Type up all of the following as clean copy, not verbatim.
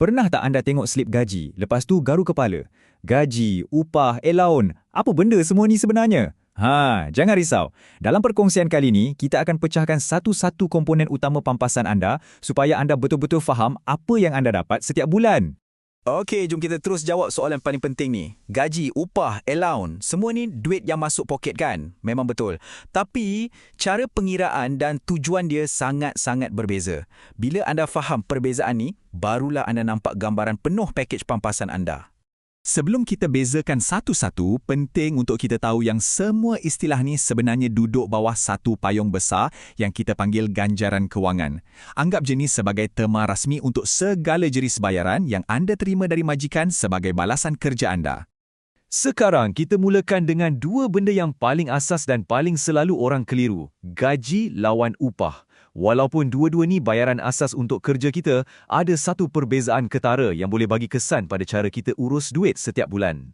Pernah tak anda tengok slip gaji, lepas tu garu kepala? Gaji, upah, allowance, apa benda semua ni sebenarnya? Jangan risau. Dalam perkongsian kali ni, kita akan pecahkan satu-satu komponen utama pampasan anda supaya anda betul-betul faham apa yang anda dapat setiap bulan. Okey, jom kita terus jawab soalan paling penting ni. Gaji, upah, allowance, semua ni duit yang masuk poket kan? Memang betul. Tapi, cara pengiraan dan tujuan dia sangat-sangat berbeza. Bila anda faham perbezaan ni, barulah anda nampak gambaran penuh pakej pampasan anda. Sebelum kita bezakan satu-satu, penting untuk kita tahu yang semua istilah ni sebenarnya duduk bawah satu payung besar yang kita panggil ganjaran kewangan. Anggap jenis sebagai terma rasmi untuk segala jenis bayaran yang anda terima dari majikan sebagai balasan kerja anda. Sekarang kita mulakan dengan dua benda yang paling asas dan paling selalu orang keliru. Gaji lawan upah. Walaupun dua-dua ni bayaran asas untuk kerja kita, ada satu perbezaan ketara yang boleh bagi kesan pada cara kita urus duit setiap bulan.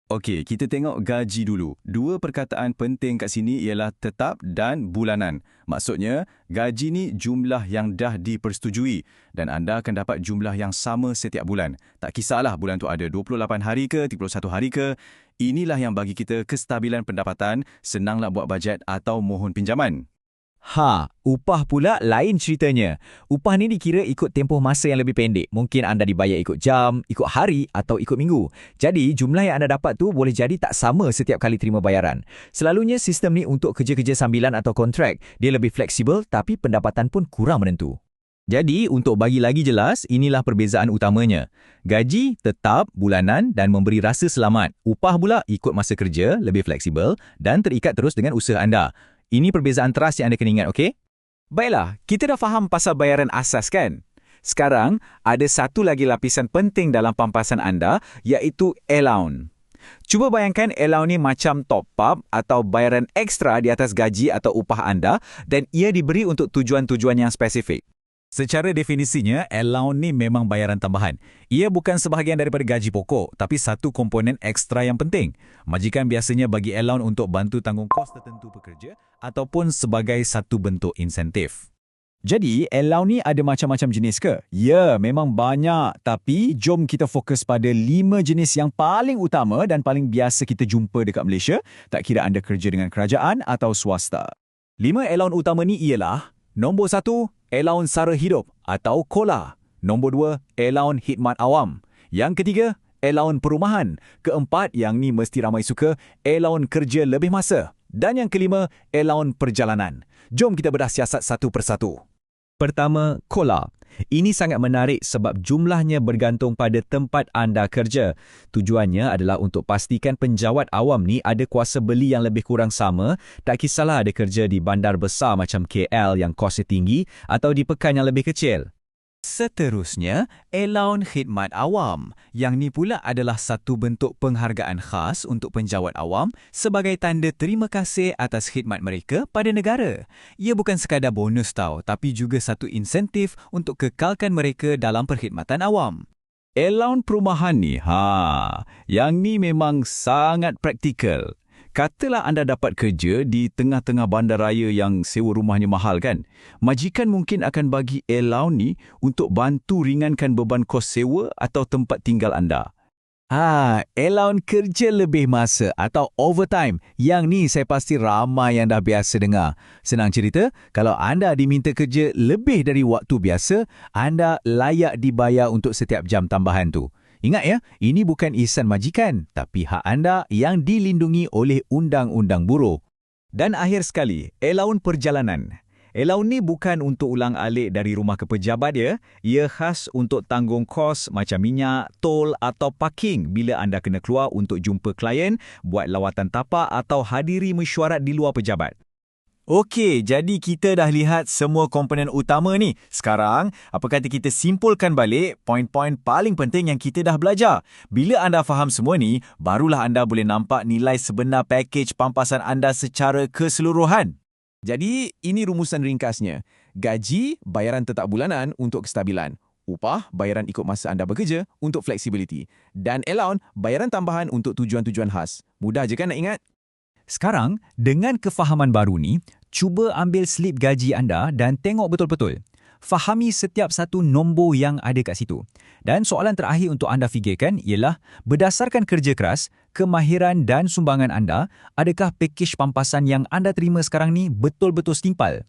Okey, kita tengok gaji dulu. Dua perkataan penting kat sini ialah tetap dan bulanan. Maksudnya, gaji ni jumlah yang dah dipersetujui dan anda akan dapat jumlah yang sama setiap bulan. Tak kisahlah bulan tu ada 28 hari ke, 31 hari ke. Inilah yang bagi kita kestabilan pendapatan, senanglah buat bajet atau mohon pinjaman. Upah pula lain ceritanya. Upah ni dikira ikut tempoh masa yang lebih pendek. Mungkin anda dibayar ikut jam, ikut hari atau ikut minggu. Jadi, jumlah yang anda dapat tu boleh jadi tak sama setiap kali terima bayaran. Selalunya sistem ni untuk kerja-kerja sambilan atau kontrak. Dia lebih fleksibel tapi pendapatan pun kurang menentu. Jadi, untuk bagi lagi jelas, inilah perbezaan utamanya. Gaji tetap, bulanan dan memberi rasa selamat. Upah pula ikut masa kerja, lebih fleksibel dan terikat terus dengan usaha anda. Ini perbezaan teras yang anda kena ingat, okey? Baiklah, kita dah faham pasal bayaran asas kan? Sekarang, ada satu lagi lapisan penting dalam pampasan anda, iaitu allowance. Cuba bayangkan allowance ni macam top-up atau bayaran ekstra di atas gaji atau upah anda dan ia diberi untuk tujuan-tujuan yang spesifik. Secara definisinya, allowance ni memang bayaran tambahan. Ia bukan sebahagian daripada gaji pokok, tapi satu komponen ekstra yang penting. Majikan biasanya bagi allowance untuk bantu tanggung kos tertentu pekerja ataupun sebagai satu bentuk insentif. Jadi, allowance ni ada macam-macam jenis ke? Ya, memang banyak. Tapi, jom kita fokus pada 5 jenis yang paling utama dan paling biasa kita jumpa dekat Malaysia, tak kira anda kerja dengan kerajaan atau swasta. 5 allowance utama ni ialah: nombor 1, allowance sara hidup atau KOLA. Nombor 2, allowance khidmat awam. Yang ketiga, allowance perumahan. Keempat, yang ni mesti ramai suka, allowance kerja lebih masa. Dan yang kelima, allowance perjalanan. Jom kita bedah siasat satu persatu. Pertama, KOLA. Ini sangat menarik sebab jumlahnya bergantung pada tempat anda kerja. Tujuannya adalah untuk pastikan penjawat awam ni ada kuasa beli yang lebih kurang sama, tak kisahlah ada kerja di bandar besar macam KL yang kosnya tinggi atau di pekan yang lebih kecil. Seterusnya, allowance khidmat awam. Yang ni pula adalah satu bentuk penghargaan khas untuk penjawat awam sebagai tanda terima kasih atas khidmat mereka pada negara. Ia bukan sekadar bonus tau, tapi juga satu insentif untuk kekalkan mereka dalam perkhidmatan awam. Allowance perumahan ni, yang ni memang sangat praktikal. Katalah anda dapat kerja di tengah-tengah bandaraya yang sewa rumahnya mahal kan? Majikan mungkin akan bagi allowance ni untuk bantu ringankan beban kos sewa atau tempat tinggal anda. Allowance kerja lebih masa atau overtime. Yang ni saya pasti ramai yang dah biasa dengar. Senang cerita, kalau anda diminta kerja lebih dari waktu biasa, anda layak dibayar untuk setiap jam tambahan tu. Ingat ya, ini bukan ihsan majikan, tapi hak anda yang dilindungi oleh Undang-Undang Buruh. Dan akhir sekali, allowance perjalanan. Allowance ni bukan untuk ulang-alik dari rumah ke pejabat ya. Ia khas untuk tanggung kos macam minyak, tol atau parking bila anda kena keluar untuk jumpa klien, buat lawatan tapak atau hadiri mesyuarat di luar pejabat. Okey, jadi kita dah lihat semua komponen utama ni. Sekarang, apa kata kita simpulkan balik poin-poin paling penting yang kita dah belajar. Bila anda faham semua ni, barulah anda boleh nampak nilai sebenar pakej pampasan anda secara keseluruhan. Jadi, ini rumusan ringkasnya. Gaji, bayaran tetap bulanan untuk kestabilan. Upah, bayaran ikut masa anda bekerja untuk flexibility. Dan allowance, bayaran tambahan untuk tujuan-tujuan khas. Mudah je kan nak ingat? Sekarang, dengan kefahaman baru ni, cuba ambil slip gaji anda dan tengok betul-betul. fahami setiap satu nombor yang ada kat situ. Dan soalan terakhir untuk anda fikirkan ialah, berdasarkan kerja keras, kemahiran dan sumbangan anda, adakah pakej pampasan yang anda terima sekarang ni betul-betul setimpal?